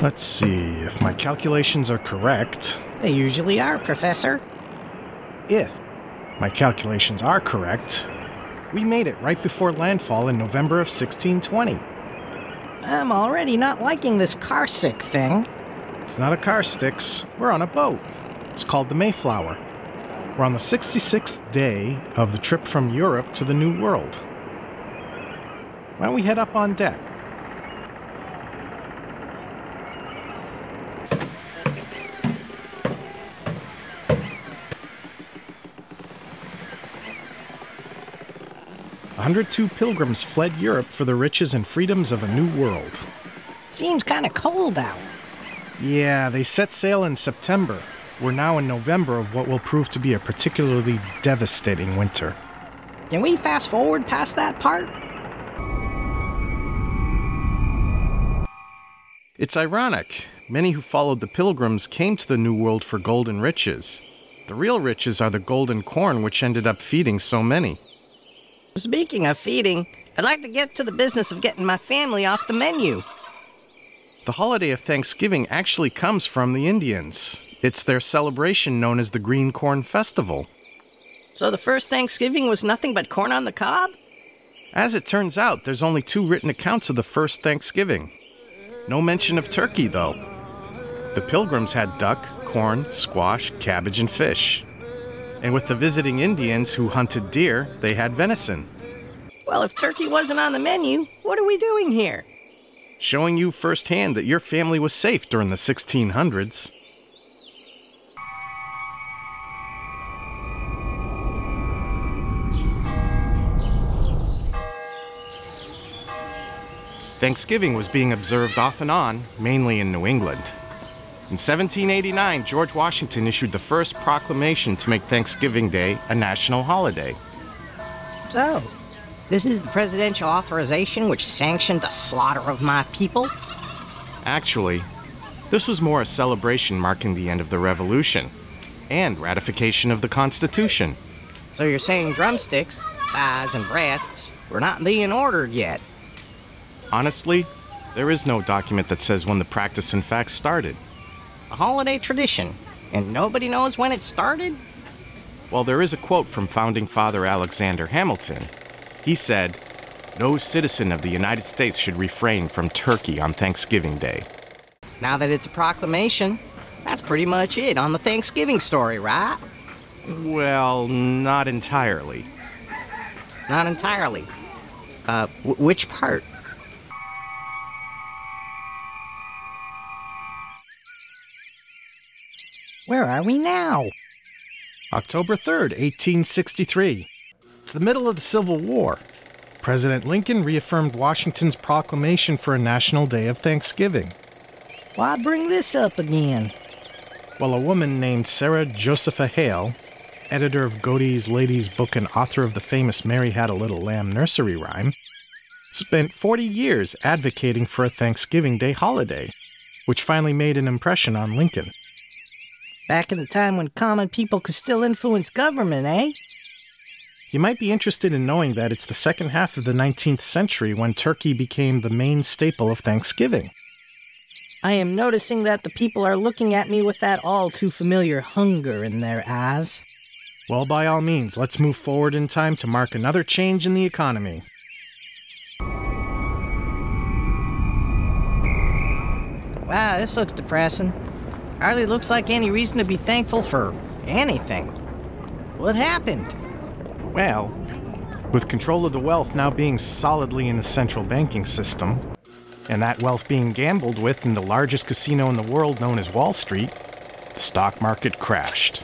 Let's see, if my calculations are correct. They usually are, Professor. If my calculations are correct, we made it right before landfall in November of 1620. I'm already not liking this car sick thing. It's not a car, Sticks. We're on a boat. It's called the Mayflower. We're on the 66th day of the trip from Europe to the New World. Why don't we head up on deck? A 102 pilgrims fled Europe for the riches and freedoms of a new world. Seems kinda cold out. Yeah, they set sail in September. We're now in November of what will prove to be a particularly devastating winter. Can we fast forward past that part? It's ironic. Many who followed the Pilgrims came to the New World for gold and riches. The real riches are the gold and corn which ended up feeding so many. Speaking of feeding, I'd like to get to the business of getting my family off the menu. The holiday of Thanksgiving actually comes from the Indians. It's their celebration known as the Green Corn Festival. So the first Thanksgiving was nothing but corn on the cob? As it turns out, there's only 2 written accounts of the first Thanksgiving. No mention of turkey, though. The Pilgrims had duck, corn, squash, cabbage, and fish. And with the visiting Indians who hunted deer, they had venison. Well, if turkey wasn't on the menu, what are we doing here? Showing you firsthand that your family was safe during the 1600s. Thanksgiving was being observed off and on, mainly in New England. In 1789, George Washington issued the first proclamation to make Thanksgiving Day a national holiday. So, this is the presidential authorization which sanctioned the slaughter of my people? Actually, this was more a celebration marking the end of the Revolution and ratification of the Constitution. So you're saying drumsticks, thighs, and breasts were not being ordered yet? Honestly, there is no document that says when the practice in fact started. A holiday tradition, and nobody knows when it started? Well, there is a quote from Founding Father Alexander Hamilton. He said, "No citizen of the United States should refrain from turkey on Thanksgiving Day." Now that it's a proclamation, that's pretty much it on the Thanksgiving story, right? Well, not entirely. Not entirely. Which part? Where are we now? October 3rd, 1863. It's the middle of the Civil War. President Lincoln reaffirmed Washington's proclamation for a national day of Thanksgiving. Why bring this up again? Well, a woman named Sarah Josepha Hale, editor of Godey's Lady's Book and author of the famous Mary Had a Little Lamb nursery rhyme, spent 40 years advocating for a Thanksgiving Day holiday, which finally made an impression on Lincoln. Back in the time when common people could still influence government, eh? You might be interested in knowing that it's the second half of the 19th century when turkey became the main staple of Thanksgiving. I am noticing that the people are looking at me with that all-too-familiar hunger in their eyes. Well, by all means, let's move forward in time to mark another change in the economy. Wow, this looks depressing. Hardly looks like any reason to be thankful for anything. What happened? Well, with control of the wealth now being solidly in the central banking system, and that wealth being gambled with in the largest casino in the world known as Wall Street, the stock market crashed.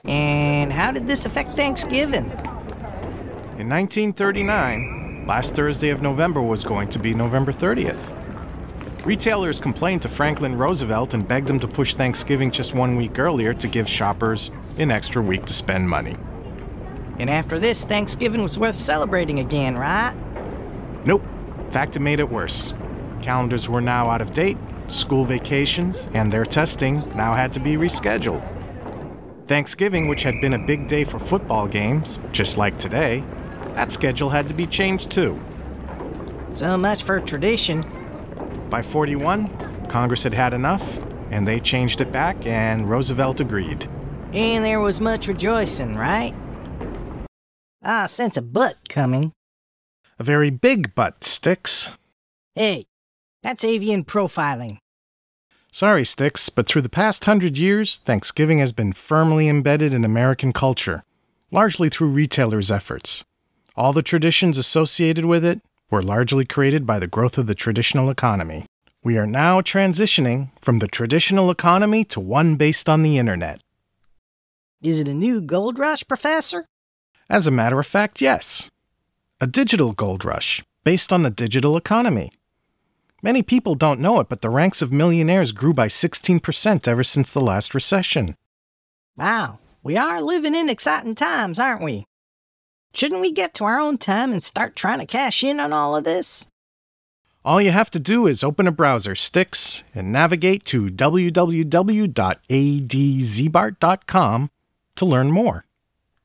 And how did this affect Thanksgiving? In 1939, last Thursday of November was going to be November 30th. Retailers complained to Franklin Roosevelt and begged him to push Thanksgiving just 1 week earlier to give shoppers an extra week to spend money. And after this, Thanksgiving was worth celebrating again, right? Nope. In fact, it made it worse. Calendars were now out of date, school vacations, and their testing now had to be rescheduled. Thanksgiving, which had been a big day for football games, just like today, that schedule had to be changed too. So much for tradition. By 41, Congress had had enough, and they changed it back, and Roosevelt agreed. And there was much rejoicing, right? I sense a but coming. A very big butt, Sticks. Hey, that's avian profiling. Sorry, Sticks, but through the past 100 years, Thanksgiving has been firmly embedded in American culture, largely through retailers' efforts. All the traditions associated with it were largely created by the growth of the traditional economy. We are now transitioning from the traditional economy to one based on the internet. Is it a new gold rush, Professor? As a matter of fact, yes. A digital gold rush, based on the digital economy. Many people don't know it, but the ranks of millionaires grew by 16% ever since the last recession. Wow, we are living in exciting times, aren't we? Shouldn't we get to our own time and start trying to cash in on all of this? All you have to do is open a browser, Sticks, and navigate to www.adzbart.com to learn more.